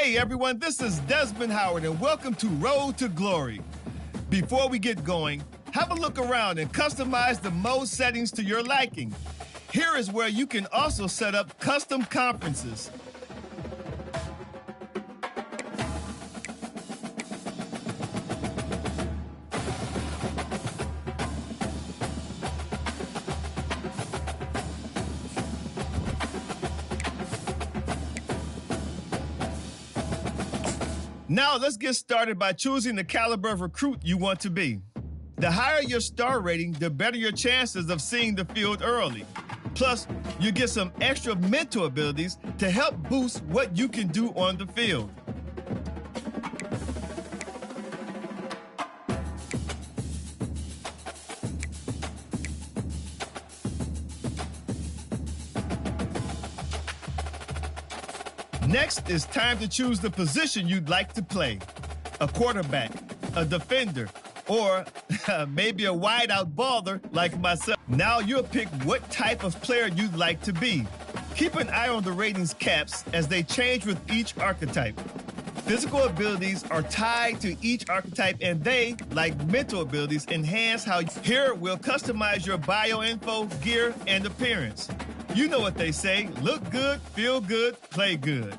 Hey everyone, this is Desmond Howard and welcome to Road to Glory. Before we get going, have a look around and customize the mode settings to your liking. Here is where you can also set up custom conferences. Now let's get started by choosing the caliber of recruit you want to be. The higher your star rating, the better your chances of seeing the field early. Plus, you get some extra mental abilities to help boost what you can do on the field. Next, it's time to choose the position you'd like to play. A quarterback, a defender, or maybe a wideout baller like myself. Now you'll pick what type of player you'd like to be. Keep an eye on the ratings caps as they change with each archetype. Physical abilities are tied to each archetype and they, like mental abilities, enhance how here we'll customize your bio info, gear, and appearance. You know what they say, look good, feel good, play good.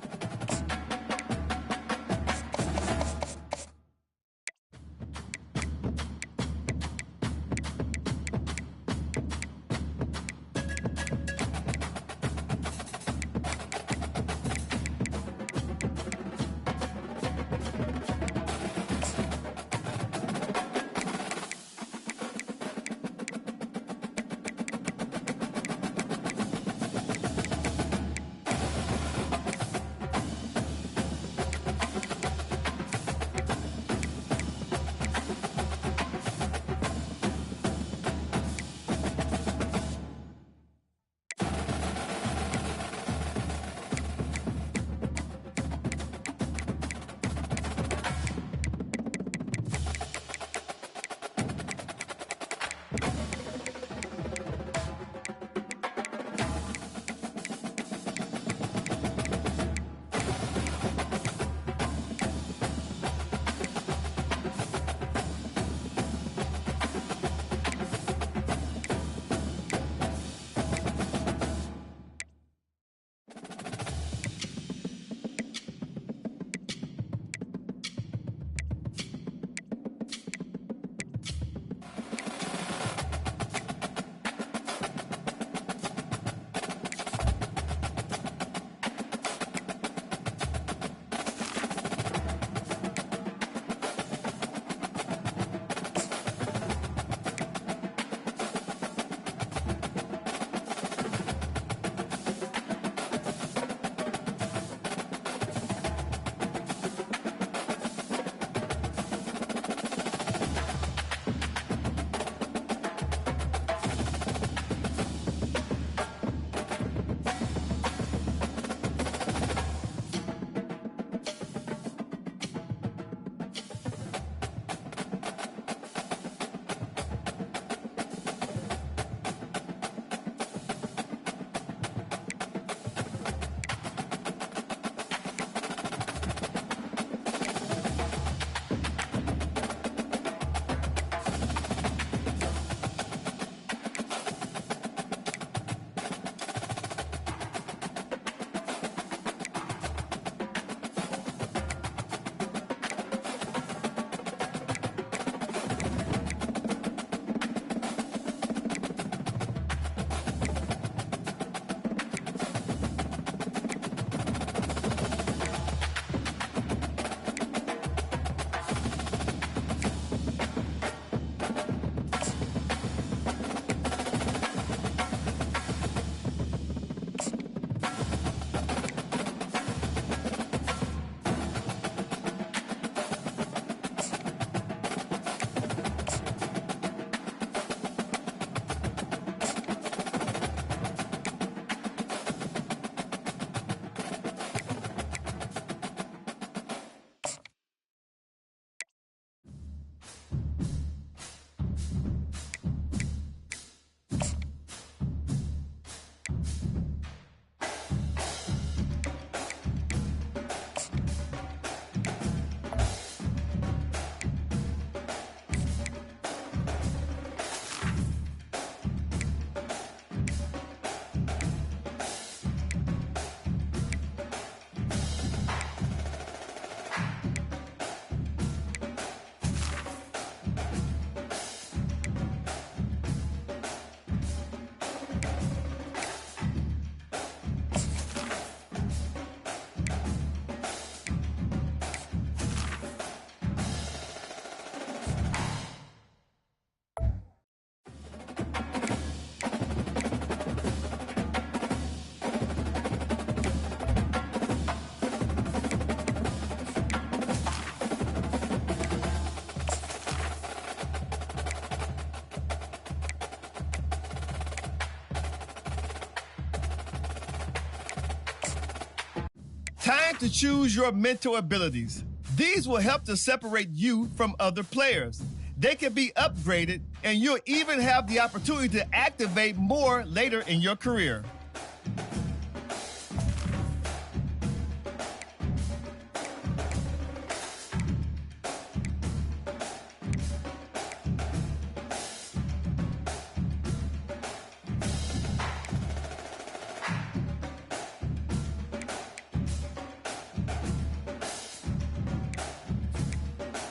Time to choose your mental abilities. These will help to separate you from other players. They can be upgraded, and you'll even have the opportunity to activate more later in your career.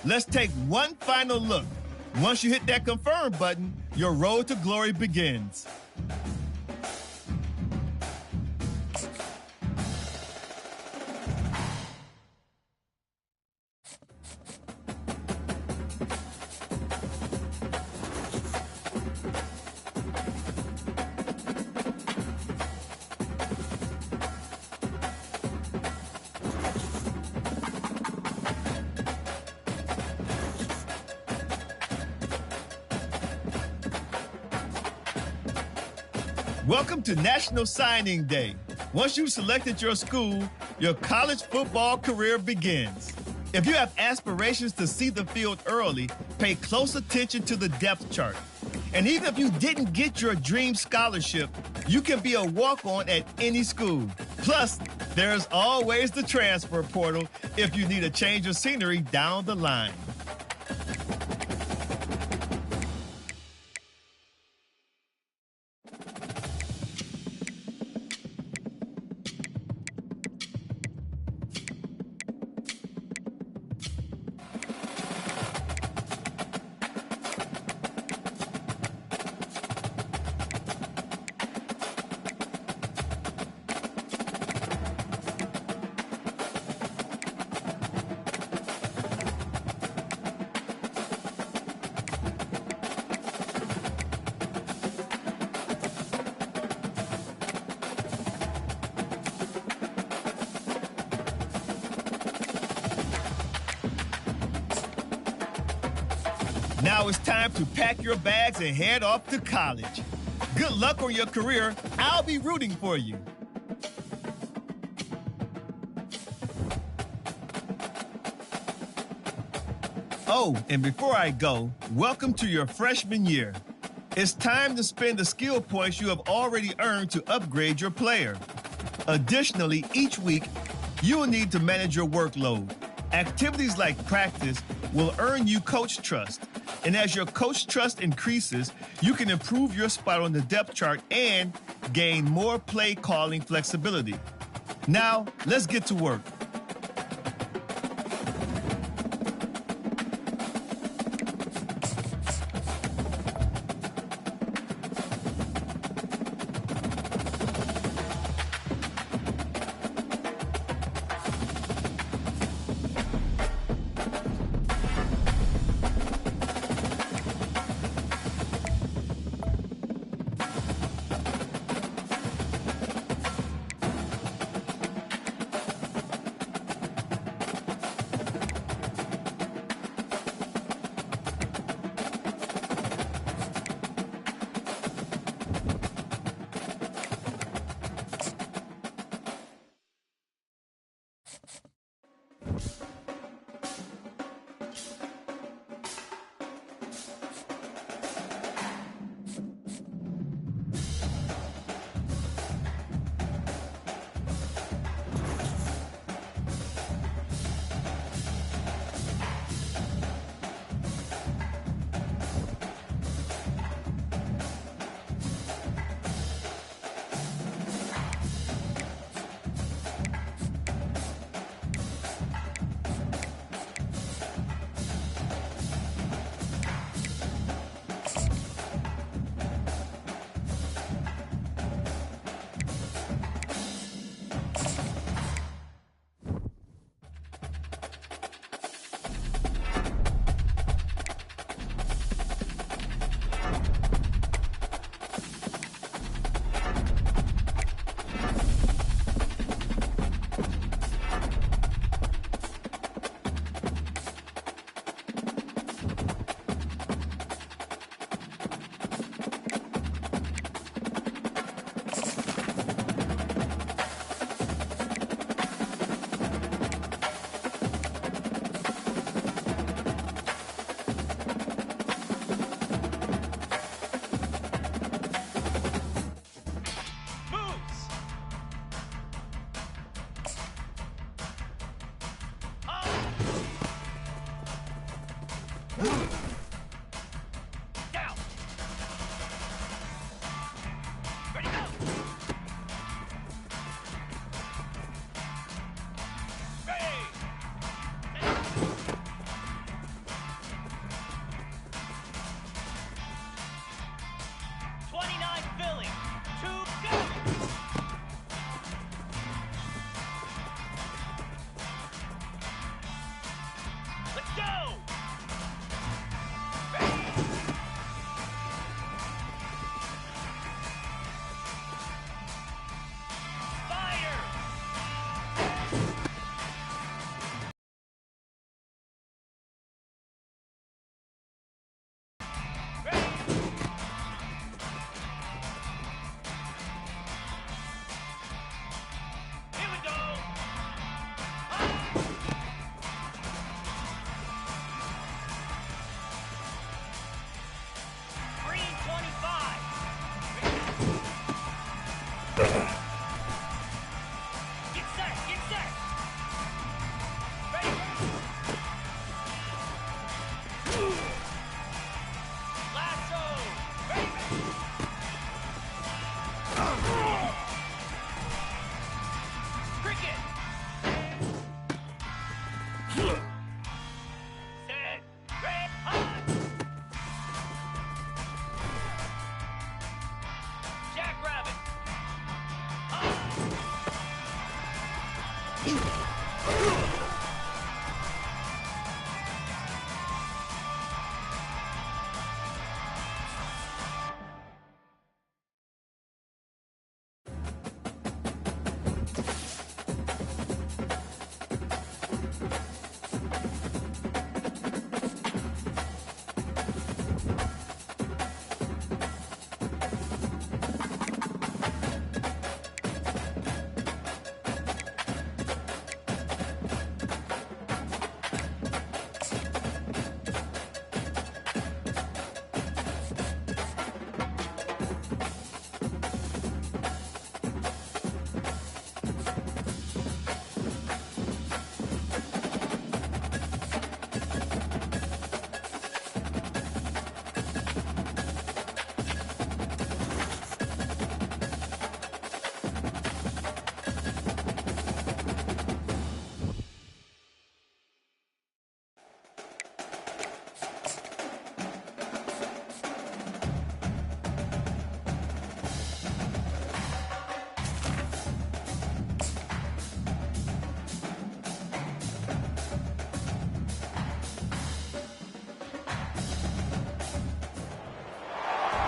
Let's take one final look. Once you hit that confirm button, your road to glory begins. Welcome to National Signing Day. Once you've selected your school, your college football career begins. If you have aspirations to see the field early, pay close attention to the depth chart. And even if you didn't get your dream scholarship, you can be a walk-on at any school. Plus, there's always the transfer portal if you need a change of scenery down the line. Now it's time to pack your bags and head off to college. Good luck on your career. I'll be rooting for you. Oh, and before I go, welcome to your freshman year. It's time to spend the skill points you have already earned to upgrade your player. Additionally, each week, you will need to manage your workload. Activities like practice will earn you coach trust. And as your coach trust increases, you can improve your spot on the depth chart and gain more play calling flexibility. Now, let's get to work. Cricket. Set. Red hot. Jackrabbit.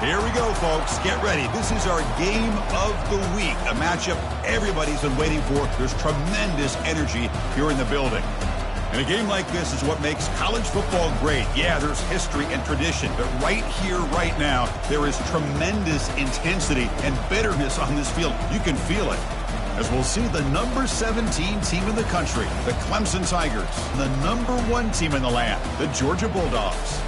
Here we go, folks. Get ready. This is our game of the week, a matchup everybody's been waiting for. There's tremendous energy here in the building. And a game like this is what makes college football great. Yeah, there's history and tradition, but right here, right now, there is tremendous intensity and bitterness on this field. You can feel it. As we'll see the number 17 team in the country, the Clemson Tigers, the number 1 team in the land, the Georgia Bulldogs.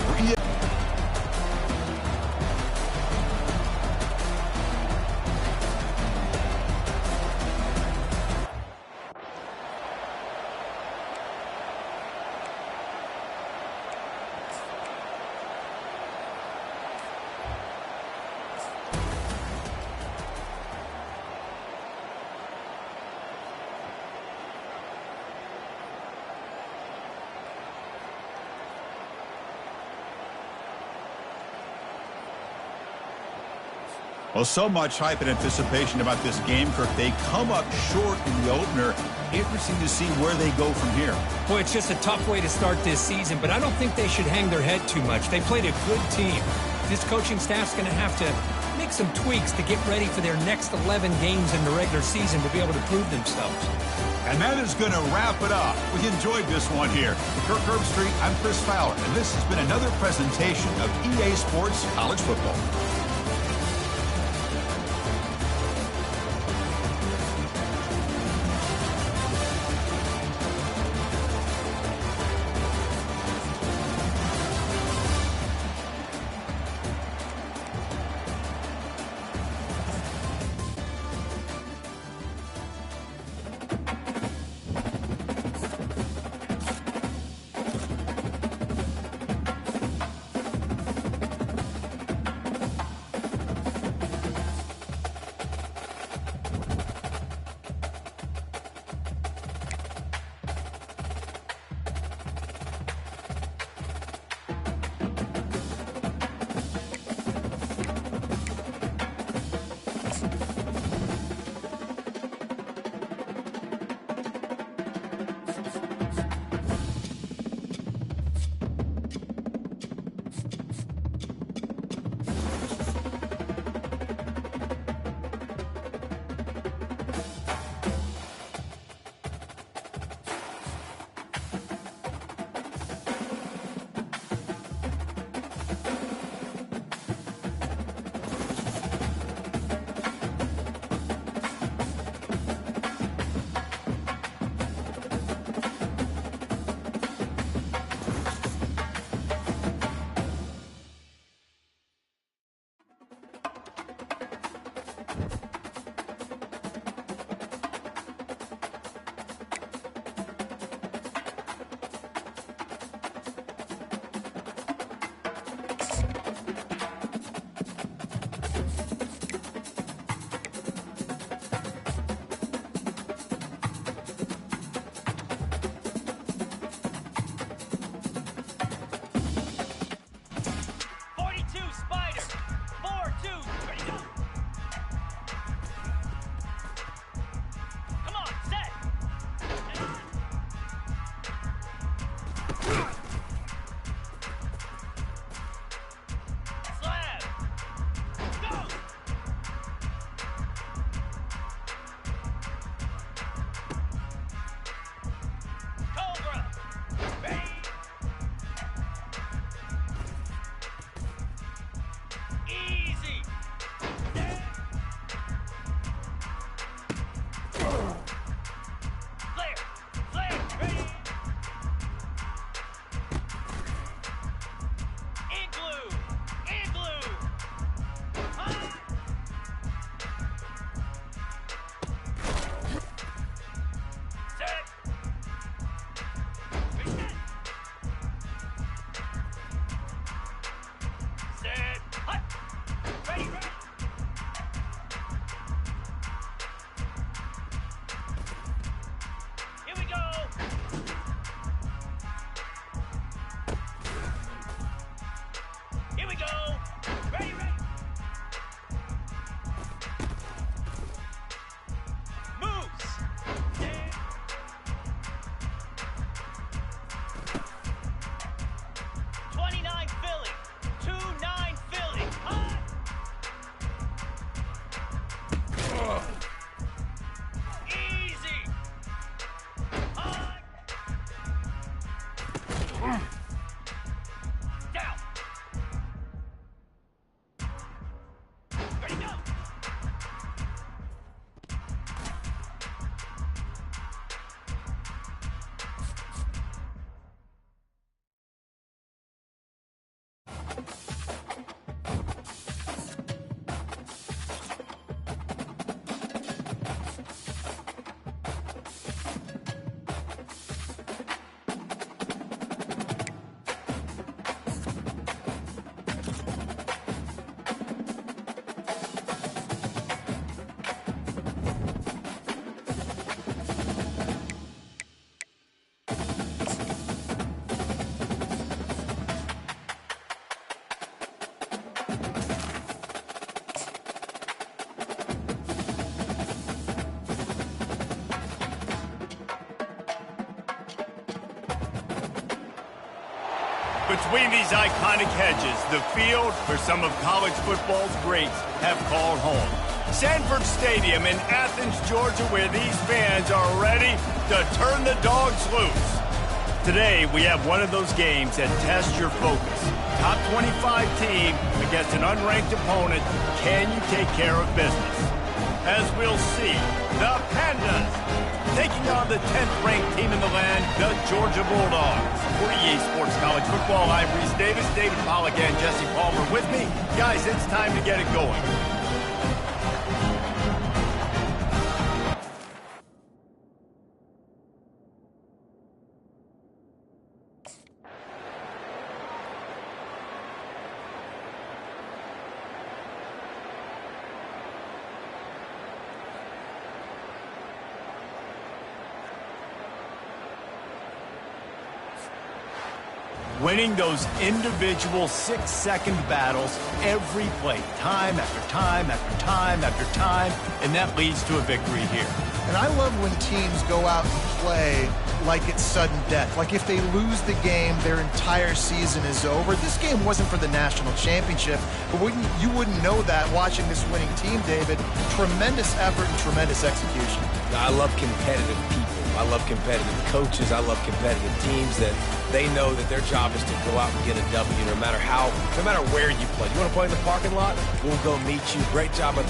Well, so much hype and anticipation about this game, Kirk. They come up short in the opener. Interesting to see where they go from here. Boy, it's just a tough way to start this season, but I don't think they should hang their head too much. They played a good team. This coaching staff's going to have to make some tweaks to get ready for their next 11 games in the regular season to be able to prove themselves. And that is going to wrap it up. We enjoyed this one here. For Kirk Herbstreit, I'm Chris Fowler, and this has been another presentation of EA Sports College Football. Between these iconic hedges, the field where some of college football's greats have called home. Sanford Stadium in Athens, Georgia, where these fans are ready to turn the dogs loose. Today, we have one of those games that tests your focus. Top 25 team against an unranked opponent. Can you take care of business? As we'll see, the Pandas taking on the 10th-ranked team in the land, the Georgia Bulldogs. For EA Sports College Football, I'm Reese Davis, David Pollack, and Jesse Palmer with me. Guys, it's time to get it going. Winning those individual 6-second battles every play, time after time after time after time, and that leads to a victory here. And I love when teams go out and play like it's sudden death. Like if they lose the game, their entire season is over. This game wasn't for the national championship, but you wouldn't know that watching this winning team, David. Tremendous effort and tremendous execution. I love competitive people. I love competitive coaches. I love competitive teams that they know that their job is to go out and get a W no matter where you play. You want to play in the parking lot? We'll go meet you. Great job.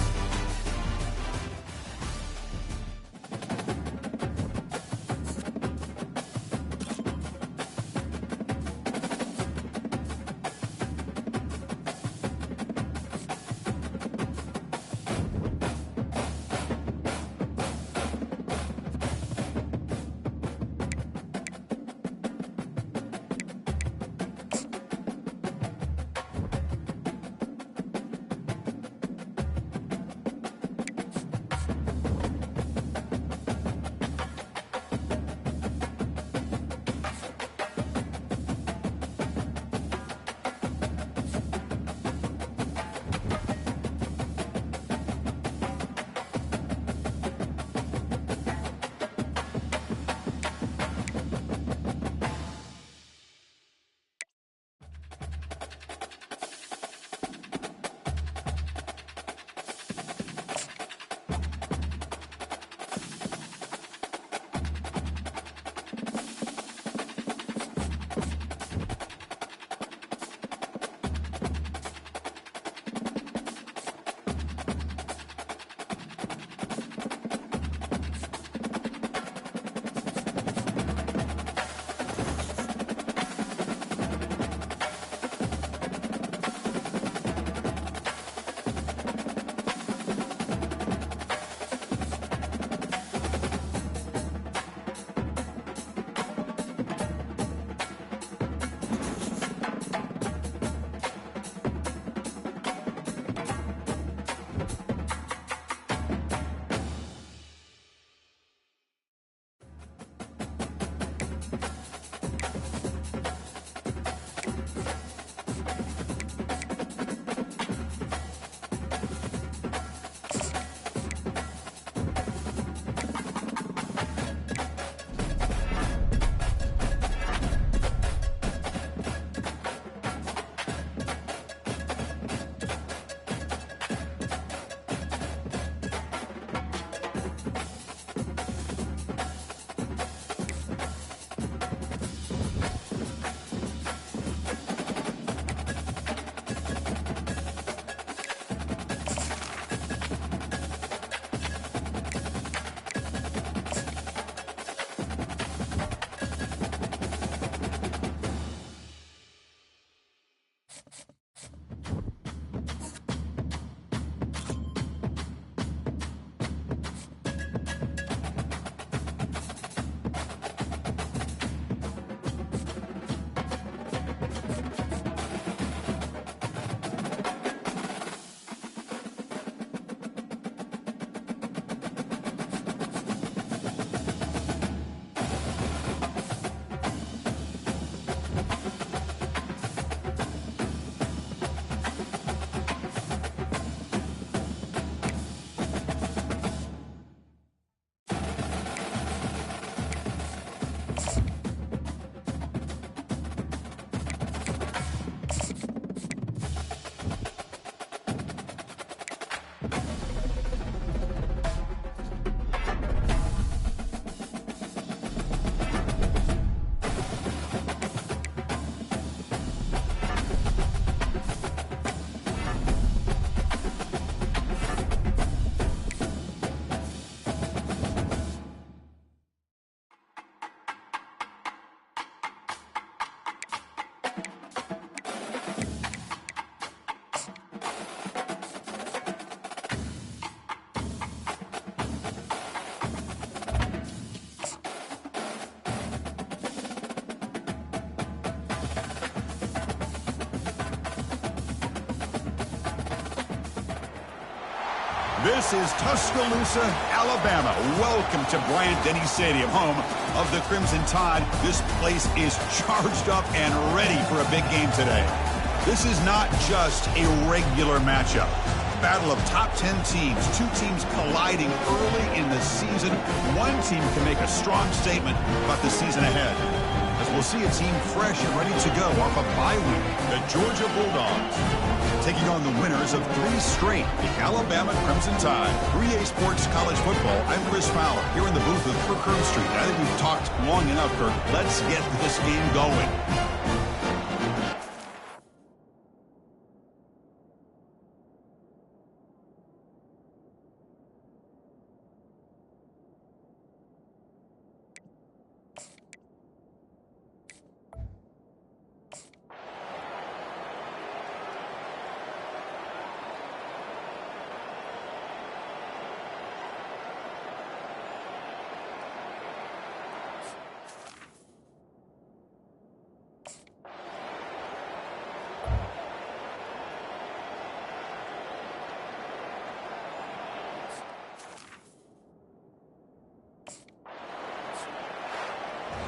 This is Tuscaloosa, Alabama. Welcome to Bryant-Denny Stadium, home of the Crimson Tide. This place is charged up and ready for a big game today. This is not just a regular matchup. Battle of top 10 teams, two teams colliding early in the season. One team can make a strong statement about the season ahead, as we'll see a team fresh and ready to go off a bye week. The Georgia Bulldogs taking on the winners of 3 straight, the Alabama Crimson Tide. 3A Sports College Football. I'm Chris Fowler, here in the booth with Kirk Herbstreit. I think we've talked long enough, Kirk. Let's get this game going.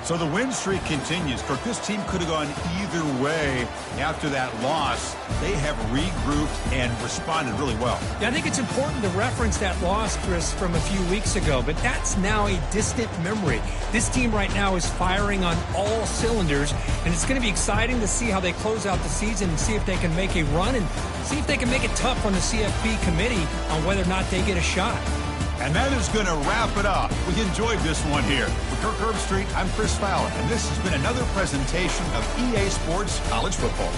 So the win streak continues. Kirk, this team could have gone either way after that loss. They have regrouped and responded really well. Yeah, I think it's important to reference that loss, Chris, from a few weeks ago, but that's now a distant memory. This team right now is firing on all cylinders, and it's going to be exciting to see how they close out the season and see if they can make a run and see if they can make it tough on the CFP committee on whether or not they get a shot. And that is going to wrap it up. We enjoyed this one here. For Kirk Herbstreit, I'm Chris Fowler, and this has been another presentation of EA Sports College Football.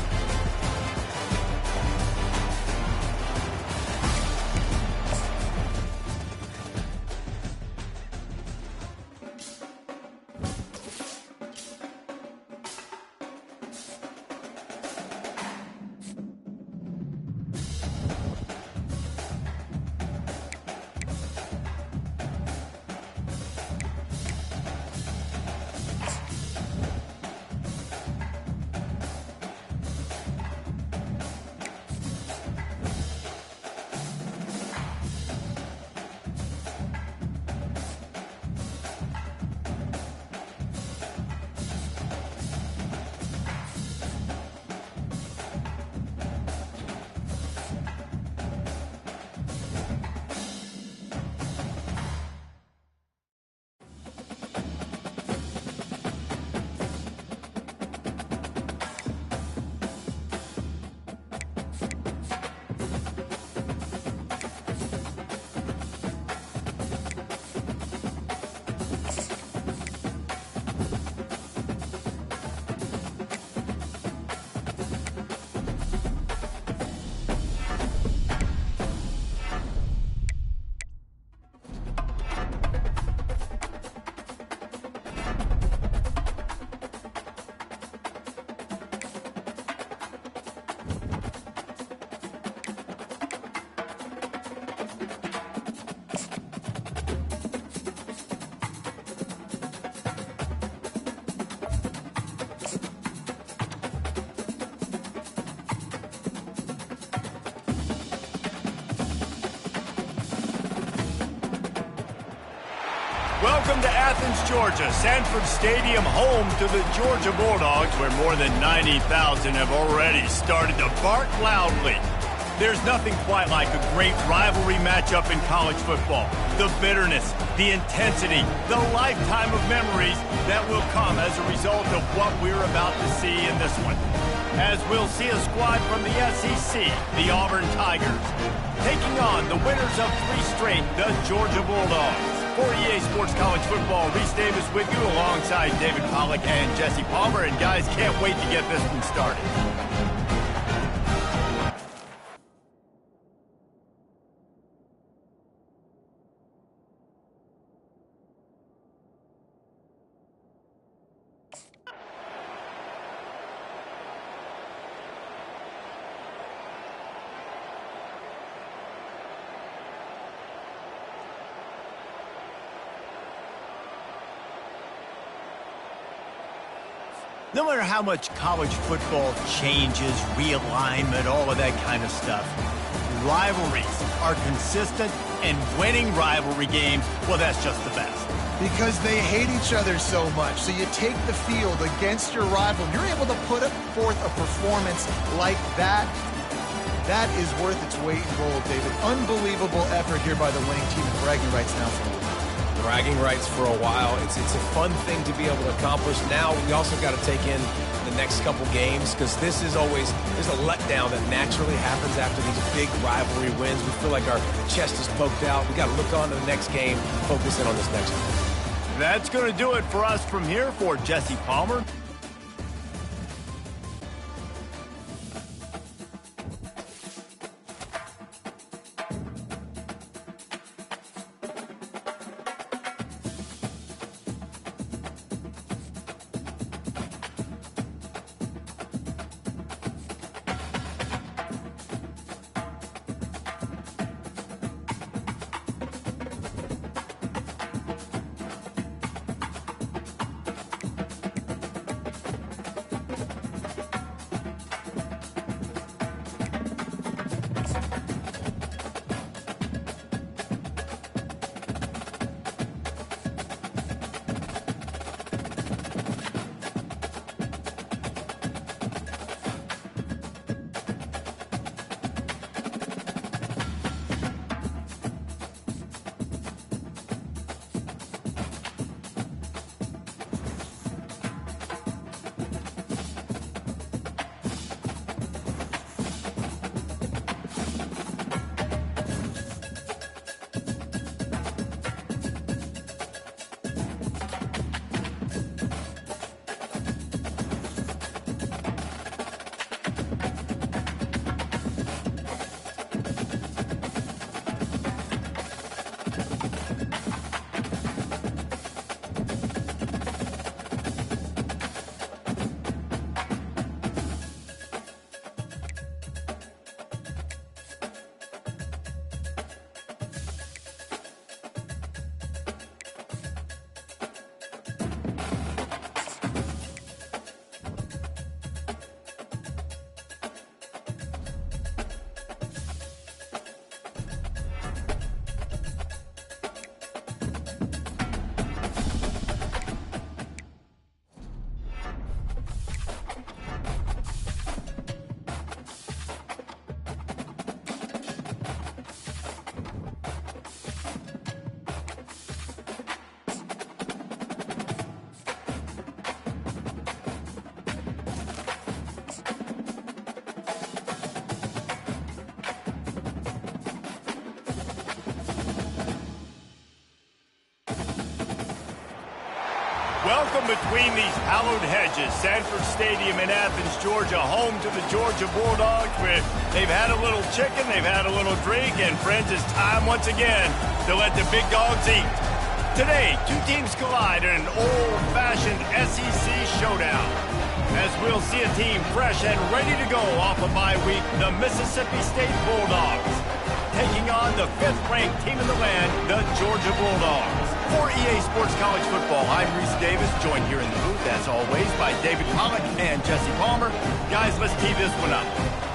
Welcome to Athens, Georgia, Sanford Stadium, home to the Georgia Bulldogs, where more than 90,000 have already started to bark loudly. There's nothing quite like a great rivalry matchup in college football. The bitterness, the intensity, the lifetime of memories that will come as a result of what we're about to see in this one. As we'll see a squad from the SEC, the Auburn Tigers, taking on the winners of 3 straight, the Georgia Bulldogs. For EA Sports College Football, Reese Davis with you alongside David Pollack and Jesse Palmer. And guys, can't wait to get this one started. No matter how much college football changes, realignment, all of that kind of stuff, rivalries are consistent and winning rivalry games, well, that's just the best. Because they hate each other so much. So you take the field against your rival, you're able to put forth a performance like that. That is worth its weight in gold, David. Unbelievable effort here by the winning team, and bragging rights now for a while. Bragging rights for a while. It's a fun thing to be able to accomplish. Now we also got to take in the next couple games, because this is always, there's a letdown that naturally happens after these big rivalry wins. We feel like our chest is poked out. We got to look on to the next game, focus in on this next one. That's going to do it for us from here. For Jesse Palmer, welcome between these hallowed hedges. Sanford Stadium in Athens, Georgia, home to the Georgia Bulldogs, where they've had a little chicken, they've had a little drink, and friends, it's time once again to let the big dogs eat. Today, two teams collide in an old-fashioned SEC showdown, as we'll see a team fresh and ready to go off a bye week, the Mississippi State Bulldogs, taking on the fifth-ranked team in the land, the Georgia Bulldogs. For EA Sports College Football, I'm Reese Davis, joined here in the booth, as always, by David Pollock and Jesse Palmer. Guys, let's tee this one up.